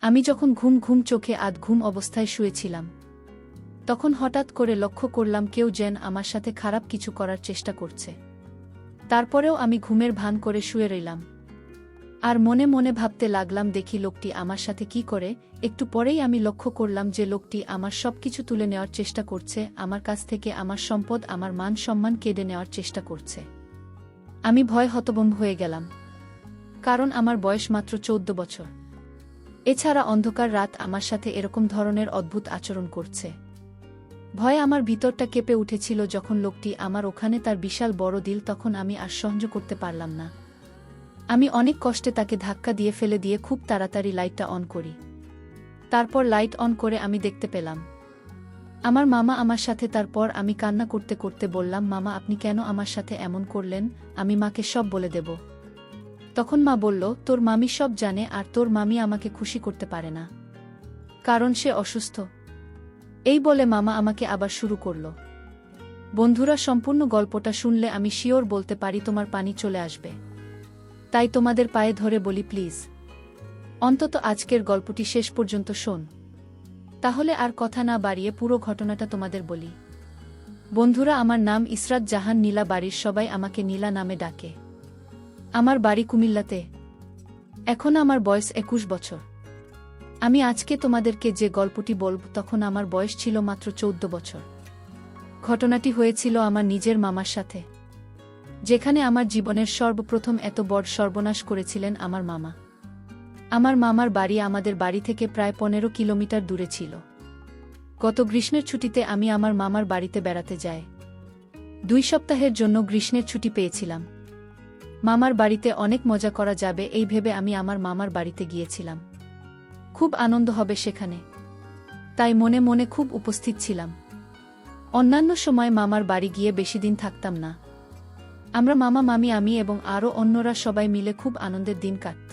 আমি যখন ঘুম ঘুম চোখে আধ ঘুম অবস্থায় শুয়েছিলাম, তখন হঠাৎ করে লক্ষ্য করলাম কেউ যেন আমার সাথে খারাপ কিছু করার চেষ্টা করছে। তারপরেও আমি ঘুমের ভান করে শুয়ে রইলাম। আর মনে মনে ভাবতে লাগলাম, দেখি লোকটি আমার সাথে কি করে। একটু পরেই আমি লক্ষ্য করলাম যে লোকটি আমার সবকিছু তুলে নেওয়ার চেষ্টা করছে, আমার কাছ থেকে আমার সম্পদ, আমার মান সম্মান কেড়ে নেওয়ার চেষ্টা করছে। আমি ভয়ে হতভম্ব হয়ে গেলাম, কারণ আমার বয়স মাত্র 14 বছর। এছাড়া অন্ধকার রাত আমার সাথে এরকম ধরনের অদ্ভুত আচরণ করছে। ভয়ে আমার ভিতরটা কেঁপে উঠেছিল যখন লোকটি আমার ওখানে তার বিশাল বড় দিল, তখন আমি আর সহ্য করতে পারলাম না। আমি অনেক কষ্টে তাকে ধাক্কা দিয়ে ফেলে দিয়ে খুব তাড়াতাড়ি লাইটটা অন করি। তারপর লাইট অন করে আমি দেখতে পেলাম আমার মামা আমার সাথে। তারপর আমি কান্না করতে করতে বললাম, মামা আপনি কেন আমার সাথে এমন করলেন? আমি মাকে সব বলে দেব। তখন মা বলল, তোর মামি সব জানে, আর তোর মামি আমাকে খুশি করতে পারে না, কারণ সে অসুস্থ। এই বলে মামা আমাকে আবার শুরু করল। বন্ধুরা, সম্পূর্ণ গল্পটা শুনলে আমি শিওর বলতে পারি তোমার পানি চলে আসবে। তাই তোমাদের পায়ে ধরে বলি, প্লিজ অন্তত আজকের গল্পটি শেষ পর্যন্ত শোন। তাহলে আর কথা না বাড়িয়ে পুরো ঘটনাটা তোমাদের বলি। বন্ধুরা, আমার নাম ইসরাত জাহান নীলা। বাড়ির সবাই আমাকে নীলা নামে ডাকে। আমার বাড়ি কুমিল্লাতে। এখন আমার বয়স 21 বছর। আমি আজকে তোমাদেরকে যে গল্পটি বলব, তখন আমার বয়স ছিল মাত্র 14 বছর। ঘটনাটি হয়েছিল আমার নিজের মামার সাথে, যেখানে আমার জীবনের সর্বপ্রথম এত বড় সর্বনাশ করেছিলেন আমার মামা। আমার মামার বাড়ি আমাদের বাড়ি থেকে প্রায় 15 কিলোমিটার দূরে ছিল। গত গ্রীষ্মের ছুটিতে আমি আমার মামার বাড়িতে বেড়াতে যাই। 2 সপ্তাহের জন্য গ্রীষ্মের ছুটি পেয়েছিলাম। মামার বাড়িতে অনেক মজা করা যাবে এই ভেবে আমি আমার মামার বাড়িতে গিয়েছিলাম। খুব আনন্দ হবে সেখানে, তাই মনে মনে খুব উপস্থিত ছিলাম। অন্যান্য সময় মামার বাড়ি গিয়ে বেশি দিন থাকতাম না। আমরা মামা, মামি, আমি এবং আরও অন্যরা সবাই মিলে খুব আনন্দের দিন কাটত।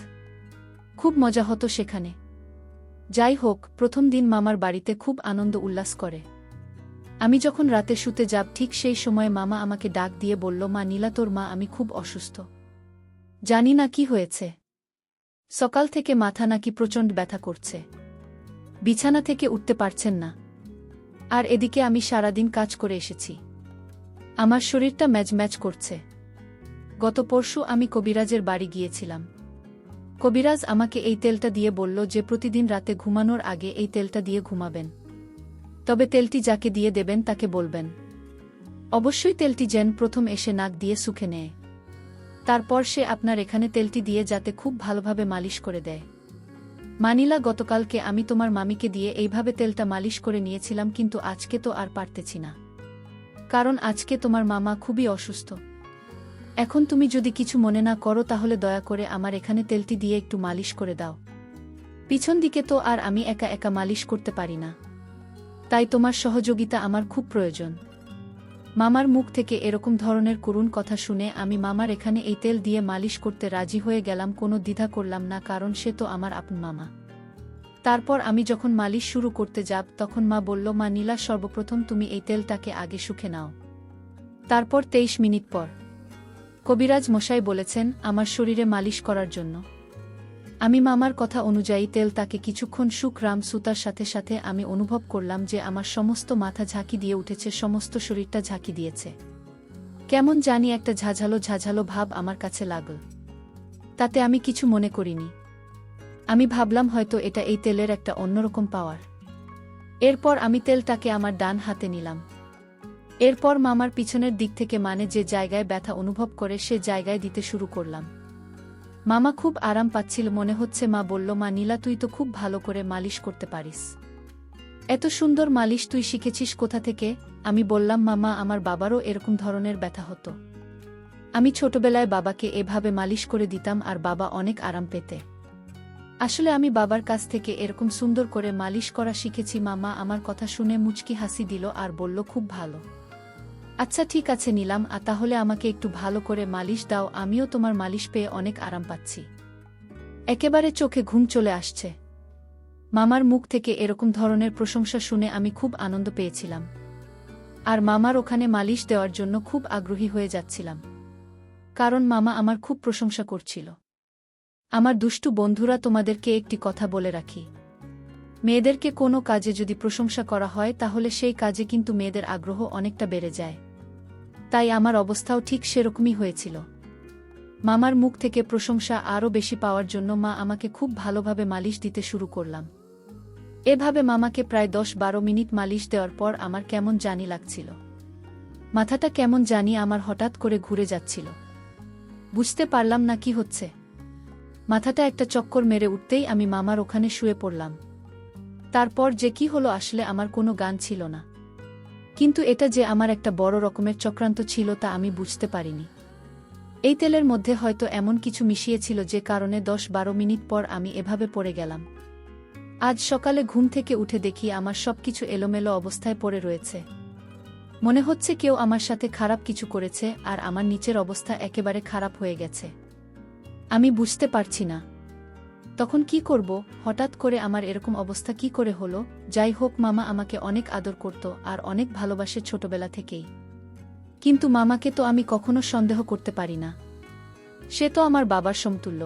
খুব মজা হতো সেখানে। যাই হোক, প্রথম দিন মামার বাড়িতে খুব আনন্দ উল্লাস করে। আমি যখন রাতে শুতে যাব, ঠিক সেই সময় মামা আমাকে ডাক দিয়ে বলল, মা নীলা, তোর মা আমি খুব অসুস্থ। জানি না কি হয়েছে। সকাল থেকে মাথা নাকি প্রচণ্ড ব্যথা করছে, বিছানা থেকে উঠতে পারছেন না। আর এদিকে আমি সারাদিন কাজ করে এসেছি, আমার শরীরটা ম্যাজম্যাজ করছে। গত পরশু আমি কবিরাজের বাড়ি গিয়েছিলাম। কবিরাজ আমাকে এই তেলটা দিয়ে বলল যে প্রতিদিন রাতে ঘুমানোর আগে এই তেলটা দিয়ে ঘুমাবেন। তবে তেলটি যাকে দিয়ে দেবেন তাকে বলবেন অবশ্যই তেলটি যেন প্রথম এসে নাক দিয়ে শুকে নেয়। তারপর সে আপনার এখানে তেলটি দিয়ে যাতে খুব ভালোভাবে মালিশ করে দেয়। মানিলা, গতকালকে আমি তোমার মামিকে দিয়ে এইভাবে তেলটা মালিশ করে নিয়েছিলাম, কিন্তু আজকে তো আর পারতেছি না, কারণ আজকে তোমার মামা খুবই অসুস্থ। এখন তুমি যদি কিছু মনে না করো, তাহলে দয়া করে আমার এখানে তেলটি দিয়ে একটু মালিশ করে দাও। পিছন দিকে তো আর আমি একা একা মালিশ করতে পারি না, তাই তোমার সহযোগিতা আমার খুব প্রয়োজন। মামার মুখ থেকে এরকম ধরনের করুণ কথা শুনে আমি মামার এখানে এই তেল দিয়ে মালিশ করতে রাজি হয়ে গেলাম। কোনো দ্বিধা করলাম না, কারণ সে তো আমার আপন মামা। তারপর আমি যখন মালিশ শুরু করতে যাব, তখন মা বলল, মা নীলা, সর্বপ্রথম তুমি এই তেলটাকে আগে শুকে নাও। তারপর 23 মিনিট পর কবিরাজ মশাই বলেছেন আমার শরীরে মালিশ করার জন্য। আমি মামার কথা অনুযায়ী তেলটাকে কিছুক্ষণ শুকরাম। সুতার সাথে সাথে আমি অনুভব করলাম যে আমার সমস্ত মাথা ঝাঁকি দিয়ে উঠেছে, সমস্ত শরীরটা ঝাঁকি দিয়েছে। কেমন জানি একটা ঝাঝালো ঝাঝালো ভাব আমার কাছে লাগল। তাতে আমি কিছু মনে করিনি। আমি ভাবলাম হয়তো এটা এই তেলের একটা অন্যরকম পাওয়ার। এরপর আমি তেলটাকে আমার ডান হাতে নিলাম। এরপর মামার পিছনের দিক থেকে, মানে যে জায়গায় ব্যথা অনুভব করে, সে জায়গায় দিতে শুরু করলাম। মামা খুব আরাম পাচ্ছিল মনে হচ্ছে। মা বলল, মা নীলা, তুই তো খুব ভালো করে মালিশ করতে পারিস। এত সুন্দর মালিশ তুই শিখেছিস কোথা থেকে? আমি বললাম, মামা, আমার বাবারও এরকম ধরনের ব্যথা হতো। আমি ছোটবেলায় বাবাকে এভাবে মালিশ করে দিতাম আর বাবা অনেক আরাম পেতে। আসলে আমি বাবার কাছ থেকে এরকম সুন্দর করে মালিশ করা শিখেছি। মামা আমার কথা শুনে মুচকি হাসি দিল আর বলল, খুব ভালো। আচ্ছা ঠিক আছে নিলাম, তাহলে আমাকে একটু ভালো করে মালিশ দাও। আমিও তোমার মালিশ পেয়ে অনেক আরাম পাচ্ছি। একেবারে চোখে ঘুম চলে আসছে। মামার মুখ থেকে এরকম ধরনের প্রশংসা শুনে আমি খুব আনন্দ পেয়েছিলাম, আর মামার ওখানে মালিশ দেওয়ার জন্য খুব আগ্রহী হয়ে যাচ্ছিলাম, কারণ মামা আমার খুব প্রশংসা করছিল। আমার দুষ্টু বন্ধুরা, তোমাদেরকে একটি কথা বলে রাখি। মেয়েদেরকে কোনো কাজে যদি প্রশংসা করা হয় তাহলে সেই কাজে কিন্তু মেয়েদের আগ্রহ অনেকটা বেড়ে যায়। তাই আমার অবস্থাও ঠিক সেরকমই হয়েছিল। মামার মুখ থেকে প্রশংসা আরও বেশি পাওয়ার জন্য মা আমাকে খুব ভালোভাবে মালিশ দিতে শুরু করলাম। এভাবে মামাকে প্রায় 10-12 মিনিট মালিশ দেওয়ার পর আমার কেমন জানি লাগছিল। মাথাটা কেমন জানি আমার হঠাৎ করে ঘুরে যাচ্ছিল। বুঝতে পারলাম না কি হচ্ছে। মাথাটা একটা চক্কর মেরে উঠতেই আমি মামার ওখানে শুয়ে পড়লাম। তারপর যে কি হলো আসলে আমার কোনো গান ছিল না। কিন্তু এটা যে আমার একটা বড় রকমের চক্রান্ত ছিল তা আমি বুঝতে পারিনি। এই তেলের মধ্যে হয়তো এমন কিছু মিশিয়েছিল যে কারণে 10-12 মিনিট পর আমি এভাবে পড়ে গেলাম। আজ সকালে ঘুম থেকে উঠে দেখি আমার সবকিছু এলোমেলো অবস্থায় পড়ে রয়েছে। মনে হচ্ছে কেউ আমার সাথে খারাপ কিছু করেছে আর আমার নিচের অবস্থা একেবারে খারাপ হয়ে গেছে। আমি বুঝতে পারছি না তখন কি করব। হঠাৎ করে আমার এরকম অবস্থা কি করে হলো? যাই হোক, মামা আমাকে অনেক আদর করত আর অনেক ভালোবাসে ছোটবেলা থেকেই। কিন্তু মামাকে তো আমি কখনো সন্দেহ করতে পারি না। সে তো আমার বাবার সমতুল্য।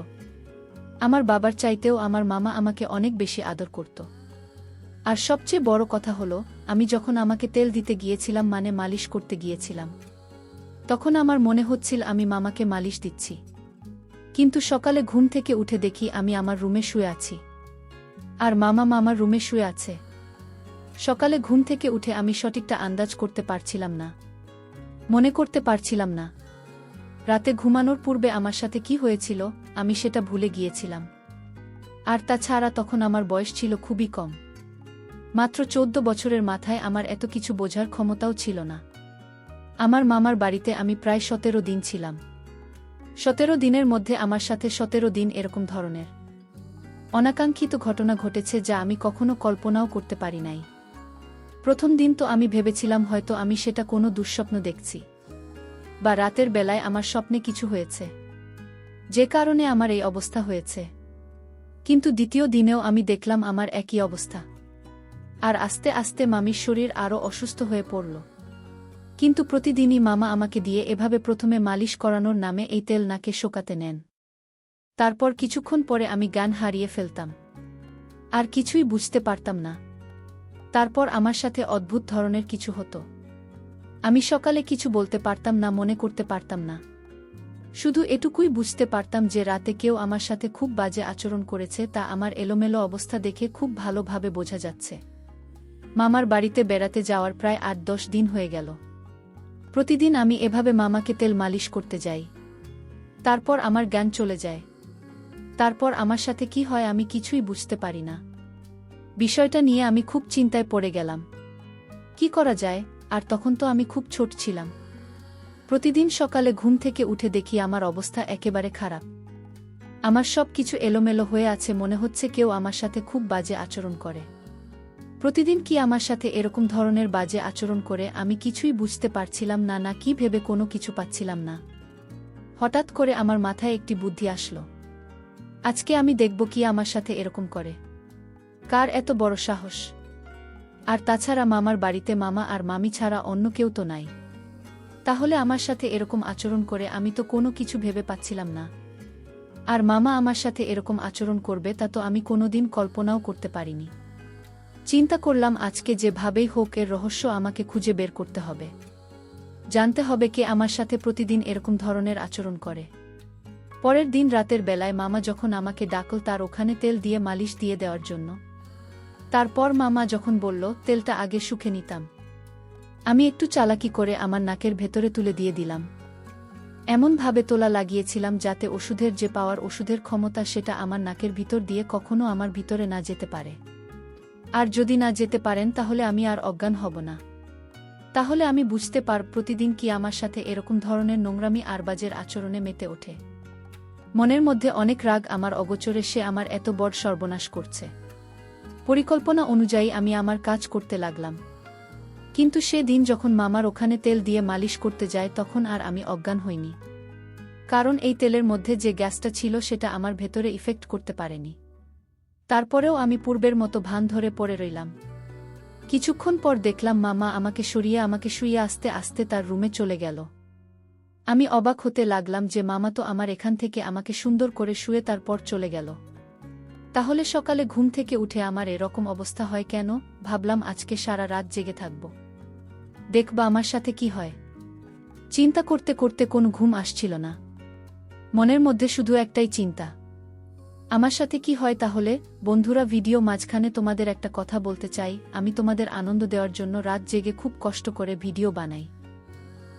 আমার বাবার চাইতেও আমার মামা আমাকে অনেক বেশি আদর করত। আর সবচেয়ে বড় কথা হলো, আমি যখন আমাকে তেল দিতে গিয়েছিলাম, মানে মালিশ করতে গিয়েছিলাম, তখন আমার মনে হচ্ছিল আমি মামাকে মালিশ দিচ্ছি। কিন্তু সকালে ঘুম থেকে উঠে দেখি আমি আমার রুমে শুয়ে আছি আর মামা মামার রুমে শুয়ে আছে। সকালে ঘুম থেকে উঠে আমি সঠিকটা আন্দাজ করতে পারছিলাম না, মনে করতে পারছিলাম না। রাতে ঘুমানোর পূর্বে আমার সাথে কি হয়েছিল আমি সেটা ভুলে গিয়েছিলাম। আর তাছাড়া তখন আমার বয়স ছিল খুবই কম, মাত্র 14 বছরের মাথায় আমার এত কিছু বোঝার ক্ষমতাও ছিল না। আমার মামার বাড়িতে আমি প্রায় 17 দিন ছিলাম। 17 দিনের মধ্যে আমার সাথে 17 দিন এরকম ধরনের অনাকাঙ্ক্ষিত ঘটনা ঘটেছে যা আমি কখনো কল্পনাও করতে পারি নাই। প্রথম দিন তো আমি ভেবেছিলাম হয়তো আমি সেটা কোনো দুঃস্বপ্ন দেখছি বা রাতের বেলায় আমার স্বপ্নে কিছু হয়েছে যে কারণে আমার এই অবস্থা হয়েছে। কিন্তু দ্বিতীয় দিনেও আমি দেখলাম আমার একই অবস্থা। আর আস্তে আস্তে মামির শরীর আরও অসুস্থ হয়ে পড়ল। কিন্তু প্রতিদিনই মামা আমাকে দিয়ে এভাবে প্রথমে মালিশ করানোর নামে এই তেল নাকে শোকাতে নেন। তারপর কিছুক্ষণ পরে আমি জ্ঞান হারিয়ে ফেলতাম আর কিছুই বুঝতে পারতাম না। তারপর আমার সাথে অদ্ভুত ধরনের কিছু হতো। আমি সকালে কিছু বলতে পারতাম না, মনে করতে পারতাম না। শুধু এটুকুই বুঝতে পারতাম যে রাতে কেউ আমার সাথে খুব বাজে আচরণ করেছে, তা আমার এলোমেলো অবস্থা দেখে খুব ভালোভাবে বোঝা যাচ্ছে। মামার বাড়িতে বেড়াতে যাওয়ার প্রায় 8-10 দিন হয়ে গেল। প্রতিদিন আমি এভাবে মামাকে তেল মালিশ করতে যাই। তারপর আমার জ্ঞান চলে যায়। তারপর আমার সাথে কি হয় আমি কিছুই বুঝতে পারি না। বিষয়টা নিয়ে আমি খুব চিন্তায় পড়ে গেলাম। কি করা যায়? আর তখন তো আমি খুব ছোট ছিলাম। প্রতিদিন সকালে ঘুম থেকে উঠে দেখি আমার অবস্থা একেবারে খারাপ। আমার সব কিছু এলোমেলো হয়ে আছে, মনে হচ্ছে কেউ আমার সাথে খুব বাজে আচরণ করে। প্রতিদিন কি আমার সাথে এরকম ধরনের বাজে আচরণ করে আমি কিছুই বুঝতে পারছিলাম না, না কি ভেবে কোনো কিছু পাচ্ছিলাম না। হঠাৎ করে আমার মাথায় একটি বুদ্ধি আসলো। আজকে আমি দেখব কি আমার সাথে এরকম করে, কার এত বড় সাহস। আর তাছাড়া মামার বাড়িতে মামা আর মামি ছাড়া অন্য কেউ তো নাই। তাহলে আমার সাথে এরকম আচরণ করে আমি তো কোনো কিছু ভেবে পাচ্ছিলাম না। আর মামা আমার সাথে এরকম আচরণ করবে তা তো আমি কোনোদিন কল্পনাও করতে পারিনি। চিন্তা করলাম আজকে যেভাবেই হোক এর রহস্য আমাকে খুঁজে বের করতে হবে। জানতে হবে কে আমার সাথে প্রতিদিন এরকম ধরনের আচরণ করে। পরের দিন রাতের বেলায় মামা যখন আমাকে ডাকল তার ওখানে তেল দিয়ে মালিশ দিয়ে দেওয়ার জন্য, তারপর মামা যখন বলল তেলটা আগে শুকে নিতাম, আমি একটু চালাকি করে আমার নাকের ভেতরে তুলে দিয়ে দিলাম। এমনভাবে তোলা লাগিয়েছিলাম যাতে ওষুধের যে পাওয়ার ওষুধের ক্ষমতা সেটা আমার নাকের ভিতর দিয়ে কখনো আমার ভিতরে না যেতে পারে। আর যদি না যেতে পারেন তাহলে আমি আর অজ্ঞান হব না। তাহলে আমি বুঝতে পারব প্রতিদিন কি আমার সাথে এরকম ধরনের নোংরামি আর বাজের আচরণে মেতে ওঠে। মনের মধ্যে অনেক রাগ, আমার অগোচরে সে আমার এত বড় সর্বনাশ করছে। পরিকল্পনা অনুযায়ী আমি আমার কাজ করতে লাগলাম। কিন্তু সেদিন যখন মামার ওখানে তেল দিয়ে মালিশ করতে যায় তখন আর আমি অজ্ঞান হইনি, কারণ এই তেলের মধ্যে যে গ্যাসটা ছিল সেটা আমার ভেতরে ইফেক্ট করতে পারেনি। তারপরেও আমি পূর্বের মতো ভান ধরে পড়ে রইলাম। কিছুক্ষণ পর দেখলাম মামা আমাকে সরিয়ে আমাকে শুইয়ে আস্তে আস্তে তার রুমে চলে গেল। আমি অবাক হতে লাগলাম যে মামা তো আমার এখান থেকে আমাকে সুন্দর করে শুয়ে তারপর চলে গেল। তাহলে সকালে ঘুম থেকে উঠে আমার এরকম অবস্থা হয় কেন? ভাবলাম আজকে সারা রাত জেগে থাকব, দেখবা আমার সাথে কি হয়। চিন্তা করতে করতে কোনো ঘুম আসছিল না। মনের মধ্যে শুধু একটাই চিন্তা, আমার সাথে কি হয় তাহলে। বন্ধুরা, ভিডিও মাঝখানে তোমাদের একটা কথা বলতে চাই। আমি তোমাদের আনন্দ দেওয়ার জন্য রাত জেগে খুব কষ্ট করে ভিডিও বানাই।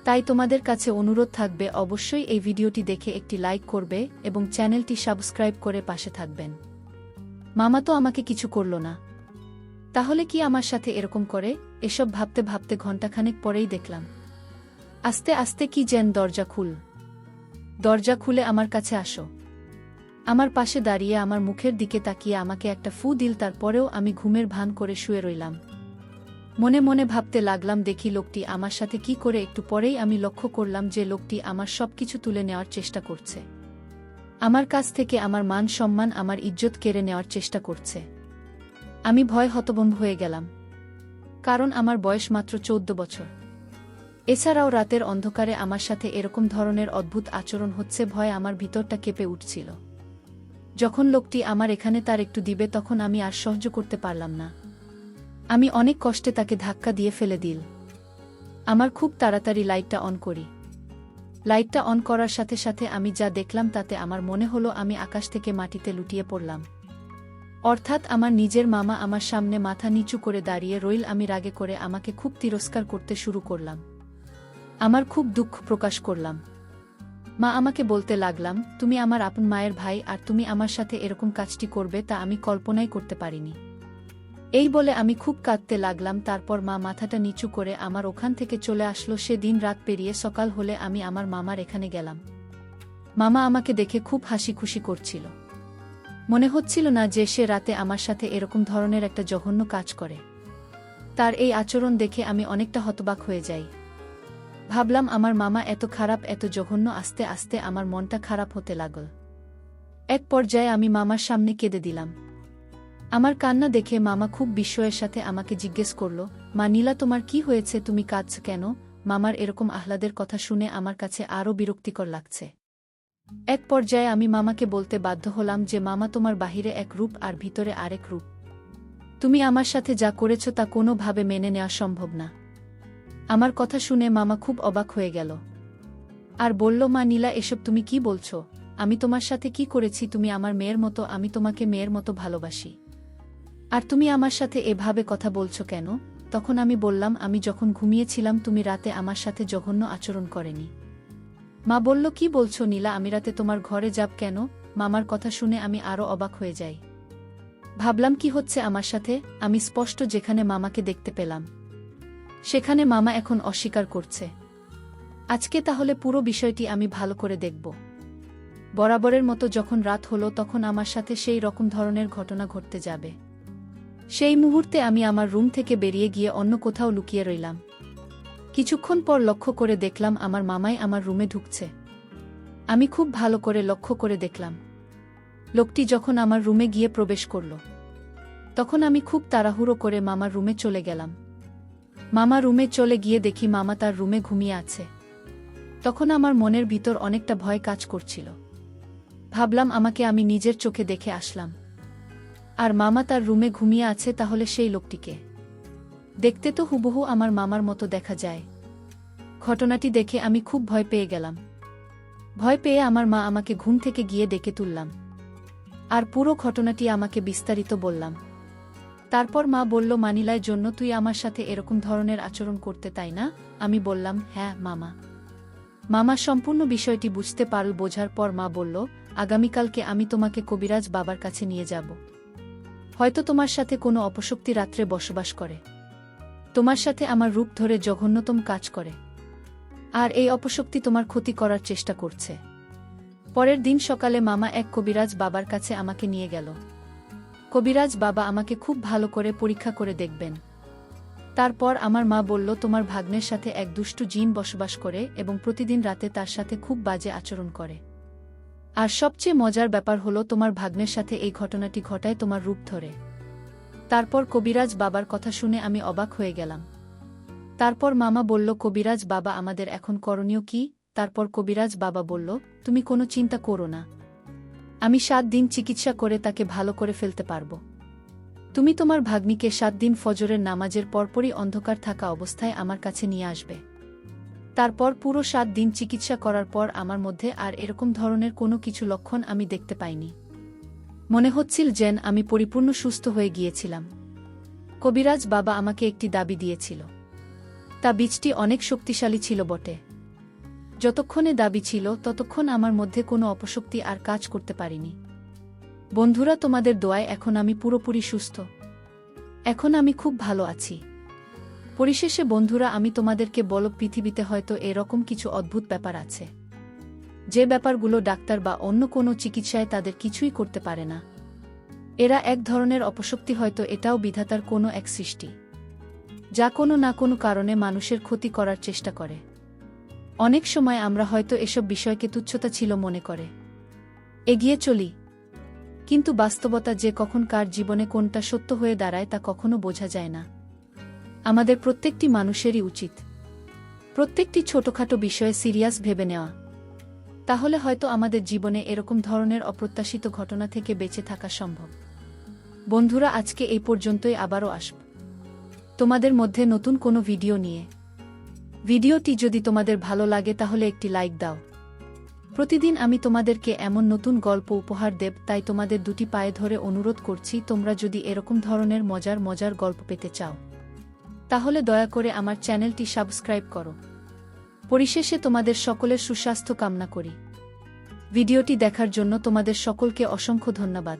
তাই তোমাদের কাছে অনুরোধ থাকবে, অবশ্যই এই ভিডিওটি দেখে একটি লাইক করবে এবং চ্যানেলটি সাবস্ক্রাইব করে পাশে থাকবেন। মামা তো আমাকে কিছু করল না, তাহলে কি আমার সাথে এরকম করে? এসব ভাবতে ভাবতে ঘণ্টাখানেক পরেই দেখলাম আস্তে আস্তে কি যেন দরজা খুলে আমার কাছে আসো। আমার পাশে দাঁড়িয়ে আমার মুখের দিকে তাকিয়ে আমাকে একটা ফু দিল। তারপরেও আমি ঘুমের ভান করে শুয়ে রইলাম। মনে মনে ভাবতে লাগলাম, দেখি লোকটি আমার সাথে কি করে। একটু পরেই আমি লক্ষ্য করলাম যে লোকটি আমার সবকিছু তুলে নেওয়ার চেষ্টা করছে। আমার কাছ থেকে আমার মান সম্মান, আমার ইজ্জত কেড়ে নেওয়ার চেষ্টা করছে। আমি ভয় হতভম্ব হয়ে গেলাম, কারণ আমার বয়স মাত্র 14 বছর। এছাড়াও রাতের অন্ধকারে আমার সাথে এরকম ধরনের অদ্ভুত আচরণ হচ্ছে। ভয় আমার ভিতরটা কেঁপে উঠছিল। যখন লোকটি আমার এখানে তার একটু দিবে, তখন আমি আর সহ্য করতে পারলাম না। আমি অনেক কষ্টে তাকে ধাক্কা দিয়ে ফেলে দিল। আমার খুব তাড়াতাড়ি লাইটটা অন করি। লাইটটা অন করার সাথে সাথে আমি যা দেখলাম তাতে আমার মনে হলো আমি আকাশ থেকে মাটিতে লুটিয়ে পড়লাম। অর্থাৎ আমার নিজের মামা আমার সামনে মাথা নিচু করে দাঁড়িয়ে রইল। আমি রাগে করে আমাকে খুব তিরস্কার করতে শুরু করলাম। আমার খুব দুঃখ প্রকাশ করলাম। মা আমাকে বলতে লাগলাম, তুমি আমার আপন মায়ের ভাই, আর তুমি আমার সাথে এরকম কাজটি করবে তা আমি কল্পনাই করতে পারিনি। এই বলে আমি খুব কাঁদতে লাগলাম। তারপর মা মাথাটা নিচু করে আমার ওখান থেকে চলে আসলো। সেদিন রাত পেরিয়ে সকাল হলে আমি আমার মামার এখানে গেলাম। মামা আমাকে দেখে খুব হাসি খুশি করছিল। মনে হচ্ছিল না যে সে রাতে আমার সাথে এরকম ধরনের একটা জঘন্য কাজ করে। তার এই আচরণ দেখে আমি অনেকটা হতবাক হয়ে যাই। ভাবলাম, আমার মামা এত খারাপ, এত জঘন্য। আস্তে আস্তে আমার মনটা খারাপ হতে লাগল। এক পর্যায়ে আমি মামার সামনে কেঁদে দিলাম। আমার কান্না দেখে মামা খুব বিস্ময়ের সাথে আমাকে জিজ্ঞেস করল, মা নীলা, তোমার কি হয়েছে? তুমি কাঁদছ কেন? মামার এরকম আহ্লাদের কথা শুনে আমার কাছে আরও বিরক্তিকর লাগছে। এক পর্যায়ে আমি মামাকে বলতে বাধ্য হলাম যে, মামা, তোমার বাহিরে এক রূপ আর ভিতরে আরেক রূপ। তুমি আমার সাথে যা করেছ তা কোনোভাবে মেনে নেওয়া সম্ভব না। আমার কথা শুনে মামা খুব অবাক হয়ে গেল আর বলল, মা নীলা, এসব তুমি কি বলছো? আমি তোমার সাথে কি করেছি? তুমি আমার মেয়ের মতো, আমি তোমাকে মেয়ের মতো ভালোবাসি, আর তুমি আমার সাথে এভাবে কথা বলছো কেন? তখন আমি বললাম, আমি যখন ঘুমিয়েছিলাম তুমি রাতে আমার সাথে জঘন্য আচরণ করেনি। মা বলল, কি বলছো নীলা, আমি রাতে তোমার ঘরে যাব কেন? মামার কথা শুনে আমি আরও অবাক হয়ে যাই। ভাবলাম, কি হচ্ছে আমার সাথে? আমি স্পষ্ট যেখানে মামাকে দেখতে পেলাম সেখানে মামা এখন অস্বীকার করছে। আজকে তাহলে পুরো বিষয়টি আমি ভালো করে দেখব। বরাবরের মতো যখন রাত হলো তখন আমার সাথে সেই রকম ধরনের ঘটনা ঘটতে যাবে। সেই মুহূর্তে আমি আমার রুম থেকে বেরিয়ে গিয়ে অন্য কোথাও লুকিয়ে রইলাম। কিছুক্ষণ পর লক্ষ্য করে দেখলাম আমার মামাই আমার রুমে ঢুকছে। আমি খুব ভালো করে লক্ষ্য করে দেখলাম লোকটি যখন আমার রুমে গিয়ে প্রবেশ করল, তখন আমি খুব তাড়াহুড়ো করে মামার রুমে চলে গেলাম। মামা রুমে চলে গিয়ে দেখি মামা তার রুমে ঘুমিয়ে আছে। তখন আমার মনের ভিতর অনেকটা ভয় কাজ করছিল। ভাবলাম, আমাকে আমি নিজের চোখে দেখে আসলাম, আর মামা তার রুমে ঘুমিয়ে আছে, তাহলে সেই লোকটিকে দেখতে তো হুবহু আমার মামার মতো দেখা যায়। ঘটনাটি দেখে আমি খুব ভয় পেয়ে গেলাম। ভয় পেয়ে আমার মা আমাকে ঘুম থেকে গিয়ে ডেকে তুললাম, আর পুরো ঘটনাটি আমাকে বিস্তারিত বললাম। তারপর মা বলল, মানিলার জন্য তুই আমার সাথে এরকম ধরনের আচরণ করতে, তাই না? আমি বললাম, হ্যাঁ মামা। মামা সম্পূর্ণ বিষয়টি বুঝতে পারল। বোঝার পর মা বলল, আগামীকালকে আমি তোমাকে কবিরাজ বাবার কাছে নিয়ে যাব। হয়তো তোমার সাথে কোনো অপশক্তি রাত্রে বসবাস করে, তোমার সাথে আমার রূপ ধরে জঘন্যতম কাজ করে, আর এই অপশক্তি তোমার ক্ষতি করার চেষ্টা করছে। পরের দিন সকালে মামা এক কবিরাজ বাবার কাছে আমাকে নিয়ে গেল। কবিরাজ বাবা আমাকে খুব ভালো করে পরীক্ষা করে দেখবেন। তারপর আমার মা বলল, তোমার ভাগ্নের সাথে এক দুষ্টু জিন বসবাস করে এবং প্রতিদিন রাতে তার সাথে খুব বাজে আচরণ করে। আর সবচেয়ে মজার ব্যাপার হলো, তোমার ভাগ্নের সাথে এই ঘটনাটি ঘটায় তোমার রূপ ধরে। তারপর কবিরাজ বাবার কথা শুনে আমি অবাক হয়ে গেলাম। তারপর মামা বলল, কবিরাজ বাবা, আমাদের এখন করণীয় কি? তারপর কবিরাজ বাবা বলল, তুমি কোনো চিন্তা করো না, আমি 7 দিন চিকিৎসা করে তাকে ভালো করে ফেলতে পারব। তুমি তোমার ভাগ্নিকে 7 দিন ফজরের নামাজের পরপরই অন্ধকার থাকা অবস্থায় আমার কাছে নিয়ে আসবে। তারপর পুরো 7 দিন চিকিৎসা করার পর আমার মধ্যে আর এরকম ধরনের কোনো কিছু লক্ষণ আমি দেখতে পাইনি। মনে হচ্ছিল যেন আমি পরিপূর্ণ সুস্থ হয়ে গিয়েছিলাম। কবিরাজ বাবা আমাকে একটি দাবি দিয়েছিল। তা বীজটি অনেক শক্তিশালী ছিল বটে। যতক্ষণে দাবি ছিল ততক্ষণ আমার মধ্যে কোনো অপশক্তি আর কাজ করতে পারিনি। বন্ধুরা, তোমাদের দোয়ায় এখন আমি পুরোপুরি সুস্থ। এখন আমি খুব ভালো আছি। পরিশেষে বন্ধুরা, আমি তোমাদেরকে বলব, পৃথিবীতে হয়তো এরকম কিছু অদ্ভুত ব্যাপার আছে, যে ব্যাপারগুলো ডাক্তার বা অন্য কোনো চিকিৎসায় তাদের কিছুই করতে পারে না। এরা এক ধরনের অপশক্তি, হয়তো এটাও বিধাতার কোনো এক সৃষ্টি, যা কোনো না কোনো কারণে মানুষের ক্ষতি করার চেষ্টা করে। অনেক সময় আমরা হয়তো এসব বিষয়কে তুচ্ছতা ছিল মনে করে এগিয়ে চলি, কিন্তু বাস্তবতা যে কখন কার জীবনে কোনটা সত্য হয়ে দাঁড়ায় তা কখনো বোঝা যায় না। আমাদের প্রত্যেকটি মানুষেরই উচিত প্রত্যেকটি ছোটখাটো বিষয়ে সিরিয়াস ভেবে নেওয়া। তাহলে হয়তো আমাদের জীবনে এরকম ধরনের অপ্রত্যাশিত ঘটনা থেকে বেঁচে থাকা সম্ভব। বন্ধুরা, আজকে এই পর্যন্তই। আবারও আসব তোমাদের মধ্যে নতুন কোনো ভিডিও নিয়ে। ভিডিওটি যদি তোমাদের ভালো লাগে তাহলে একটি লাইক দাও। প্রতিদিন আমি তোমাদেরকে এমন নতুন গল্প উপহার দেব, তাই তোমাদের দুটি পায়ে ধরে অনুরোধ করছি, তোমরা যদি এরকম ধরনের মজার মজার গল্প পেতে চাও তাহলে দয়া করে আমার চ্যানেলটি সাবস্ক্রাইব করো। পরিশেষে তোমাদের সকলের সুস্বাস্থ্য কামনা করি। ভিডিওটি দেখার জন্য তোমাদের সকলকে অসংখ্য ধন্যবাদ।